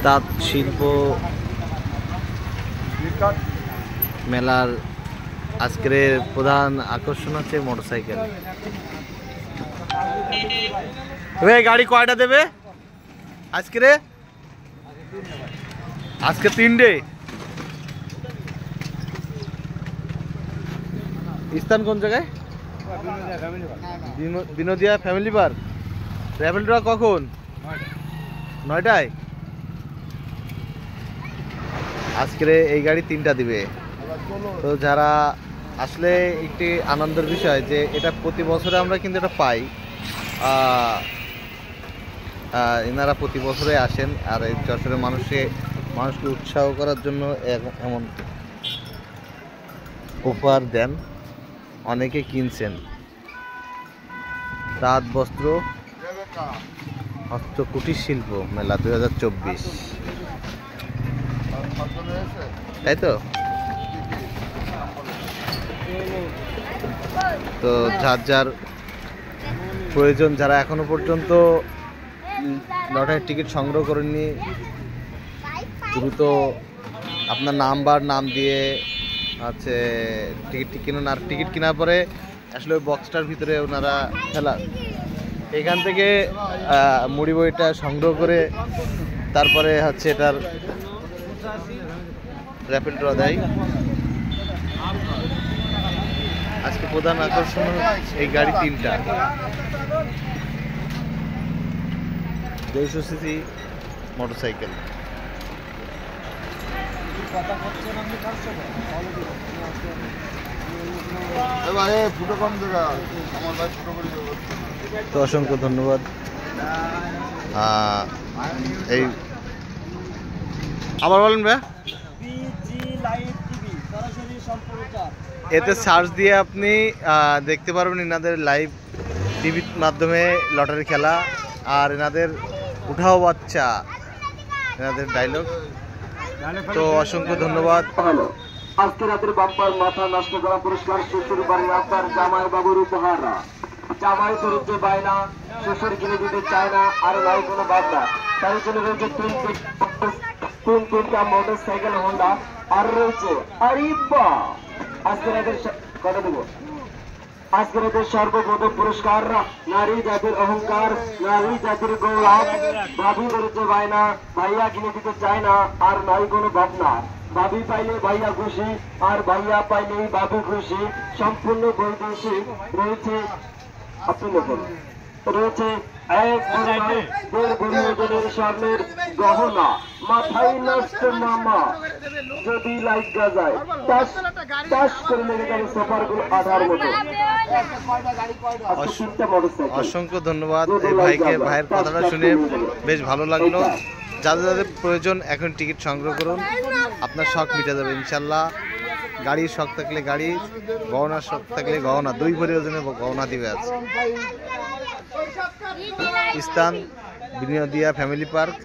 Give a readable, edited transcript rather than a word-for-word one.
তাঁত শিল্প মেলার আজকের প্রধান আকর্ষণ হচ্ছে মোটরসাইকেল। গাড়ি কয়টা দেবে আজকে 3টে। স্থান কোন জায়গায়? বিনোদিয়া ফ্যামিলি পার্ক। ট্রাভেল ড্র কখন? 9টায়। আজকে এই গাড়ি 3টা দিবে। তো যারা আসলে একটি আনন্দের বিষয় যে এটা প্রতি বছরে আমরা কিন্তু এটা পাই। এনারা প্রতি বছরে আসেন আর এই যশোরের মানুষকে উৎসাহ করার জন্য এমন উপহার দেন, অনেকে কিনছেন। তাঁত বস্ত্র হস্ত কুটির শিল্প মেলা 2024, তাই তো? তো যার যার প্রয়োজন, যারা এখনো পর্যন্ত লটারির টিকিট সংগ্রহ করেননি, দ্রুত আপনার নাম দিয়ে হচ্ছে টিকিটটি কিনুন। আর টিকিট কেনার পরে আসলে ওই বক্সটার ভিতরে ওনারা ফেলা, এখান থেকে মুড়ি বইটা সংগ্রহ করে তারপরে হচ্ছে এটার র্যাপিড ড্র দেয়। আজকে প্রধান আকর্ষণ এই গাড়ি 3টা 200 সিসি মোটরসাইকেল। তো অসংখ্য ধন্যবাদ। এই আবার বলেন ভাই। এতে সার্চ দিয়ে আপনি দেখতে পারবেন এনাদের লাইভ টিভির মাধ্যমে লটারি খেলা আর এনাদের উঠাও বাচ্চা, এনাদের ডায়লগ। তো অসংখ্য ধন্যবাদ। আজকে রাতের বাম্পার মাথা নষ্ট করা পুরস্কার শ্বশুর বাড়ির আপনার জামাই বাবুর উপহার। জামাই চরিত্রে বায়না, শ্বশুর কিনে দিতে চায় না, আর নাই কোনো বাদনা। তার জন্য রয়েছে 3টা মোটরসাইকেল হোন্ডা, আর রয়েছে আরিব্বা। আজকে রাতের কথা দেবো, আজকে রাতের সর্বপ্রথম পুরস্কার নারী জাতির অহংকার, নারী জাতির গৌরব। ভাবি চরিত্রে বায়না, ভাইয়া কিনে দিতে চায় না, আর নাই কোনো ভাবনা। ভাবি পাইলে ভাইয়া খুশি, আর ভাইয়া পাইলেই ভাবি খুশি। সম্পূর্ণ বৈদেশিক রয়েছে, আপনি দেখুন রয়েছে 1.5 ওজনের স্বর্ণের গহনা। মাথায় নষ্ট মামা যদি লাইট যায় টাস করে লেগে যাবে সোফারগুলো আধার মতো। অসংখ্য ধন্যবাদ এই ভাইয়ের কথাটা শুনে বেশ ভালো লাগলো। যাদের যাদের প্রয়োজন এখন টিকিট সংগ্রহ করুন, আপনার শখ মিটে যাবে ইনশাল্লাহ। গাড়ির শখ থাকলে গাড়ি, গহনার শখ থাকলে গহনা, 2 ভরি ওজনের গহনা দিবে আছে। স্থান বিনোদিয়া ফ্যামিলি পার্ক।